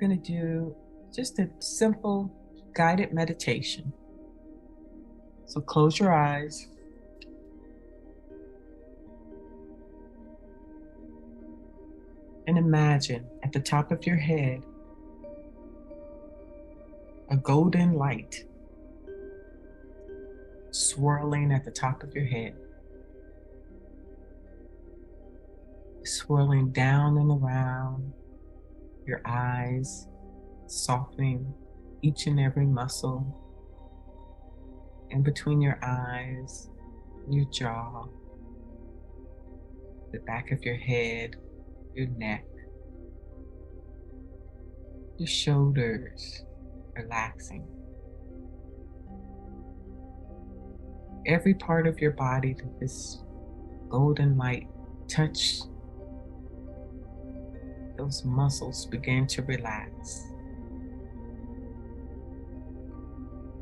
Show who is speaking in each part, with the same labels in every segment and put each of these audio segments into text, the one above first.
Speaker 1: We're going to do just a simple guided meditation. So close your eyes and imagine at the top of your head a golden light swirling at the top of your head, swirling down and around your eyes, softening each and every muscle in between your eyes, your jaw, the back of your head, your neck, your shoulders, relaxing. Every part of your body that this golden light touch, those muscles begin to relax.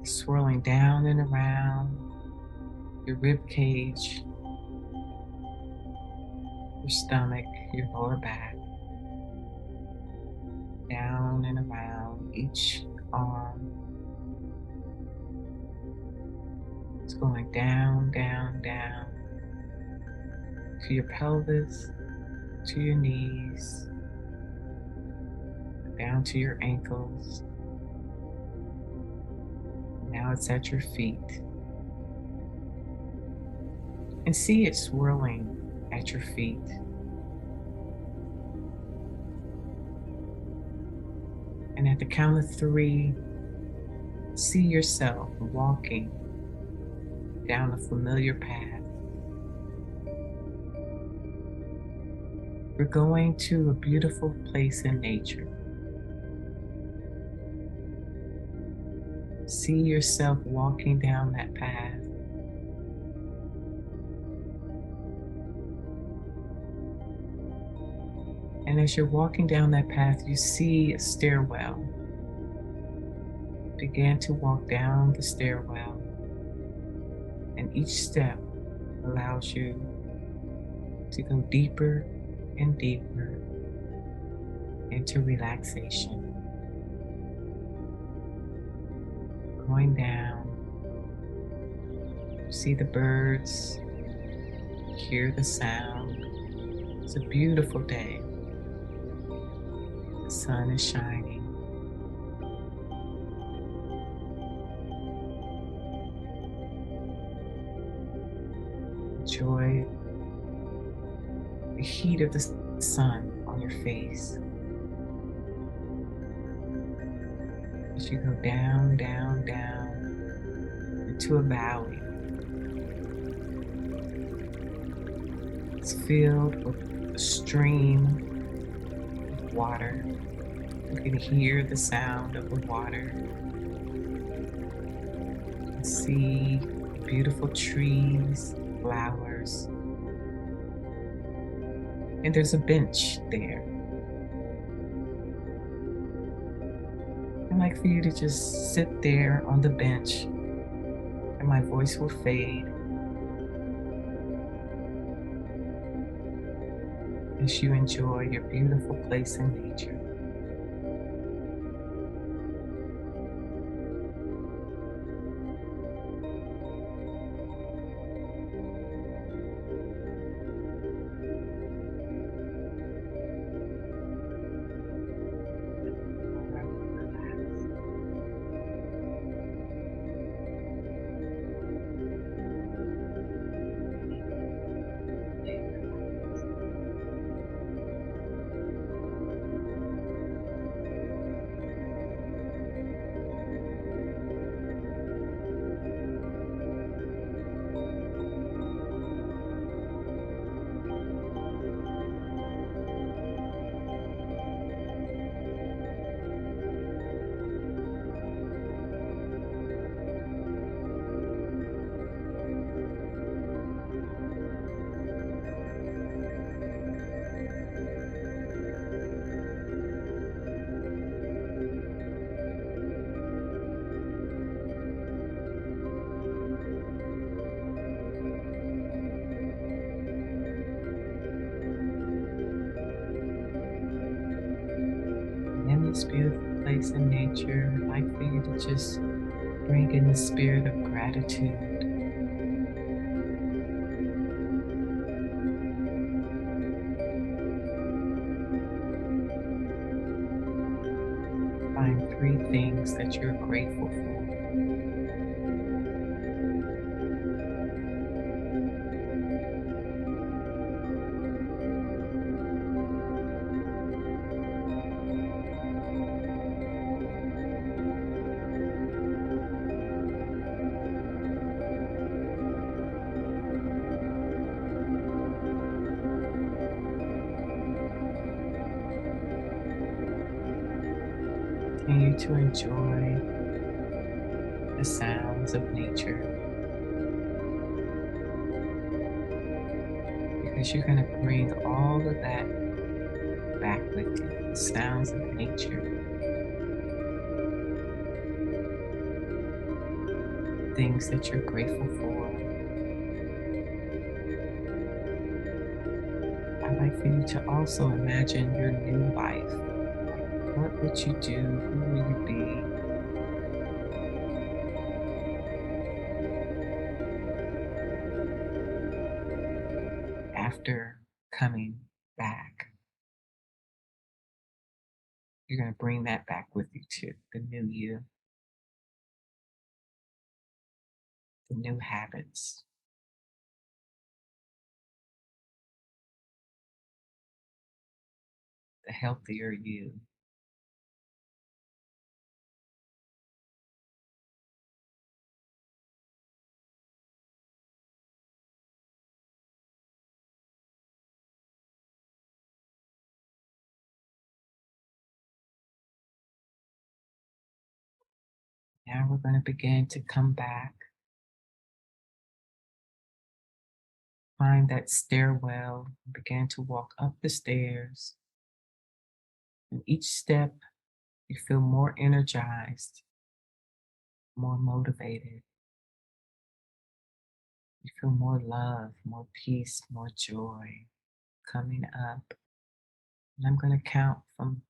Speaker 1: Swirling down and around your rib cage, your stomach, your lower back, down and around each arm. It's going down, down, down to your pelvis, to your knees, down to your ankles. Now it's at your feet. And see it swirling at your feet. And at the count of 3, see yourself walking down a familiar path. We're going to a beautiful place in nature. See yourself walking down that path. And as you're walking down that path, you see a stairwell. Begin to walk down the stairwell, and each step allows you to go deeper and deeper into relaxation. Going down, see the birds, hear the sound. It's a beautiful day. The sun is shining. Enjoy the heat of the sun on your face as you go down, down, down into a valley. It's filled with a stream of water. You can hear the sound of the water. You can see beautiful trees, flowers, and there's a bench there. I'd like for you to just sit there on the bench, and my voice will fade as you enjoy your beautiful place in nature. beautiful place in nature, I'd like for you to just bring in the spirit of gratitude. Find three things that you're grateful for. Continue to enjoy the sounds of nature because you're going to bring all of that back with you. The sounds of nature, things that you're grateful for. I'd like for you to also imagine your new life. What would you do? Who will you be? After coming back, you're going to bring that back with you too. The new you, the new habits, the healthier you. Now we're going to begin to come back. Find that stairwell and begin to walk up the stairs. And each step, you feel more energized, more motivated. You feel more love, more peace, more joy coming up. And I'm going to count from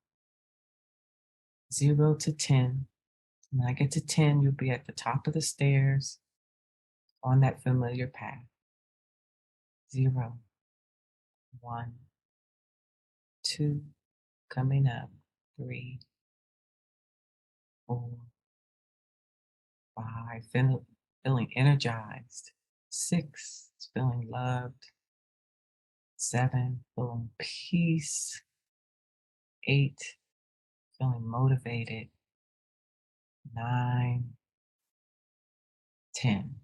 Speaker 1: 0 to 10. When I get to 10, you'll be at the top of the stairs on that familiar path. 0, 1, 2, coming up. 3, 4, 5, feeling energized. 6, feeling loved. 7, feeling peace. 8, feeling motivated. 9, 10.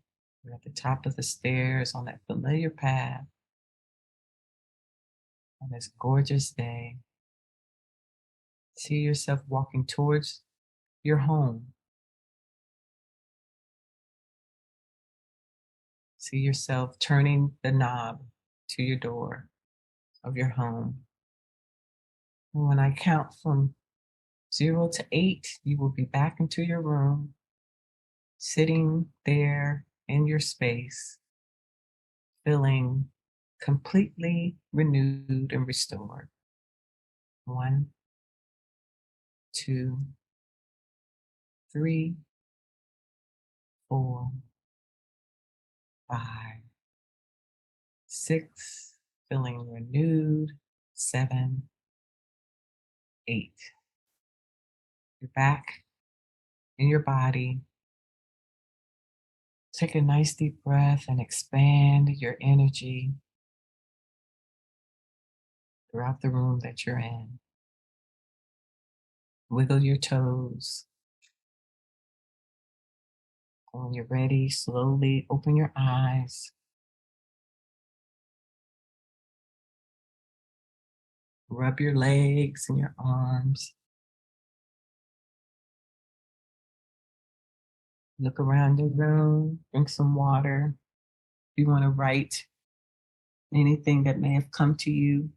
Speaker 1: You're at the top of the stairs on that familiar path on this gorgeous day. See yourself walking towards your home. See yourself turning the knob to your door of your home. And when I count from 0 to 8, you will be back into your room, sitting there in your space, feeling completely renewed and restored. 1, 2, 3, 4, 5, 6, feeling renewed. 7, 8. You're back in your body. Take a nice deep breath and expand your energy throughout the room that you're in. Wiggle your toes. When you're ready, slowly open your eyes. Rub your legs and your arms. Look around the room, drink some water. If you want to write anything that may have come to you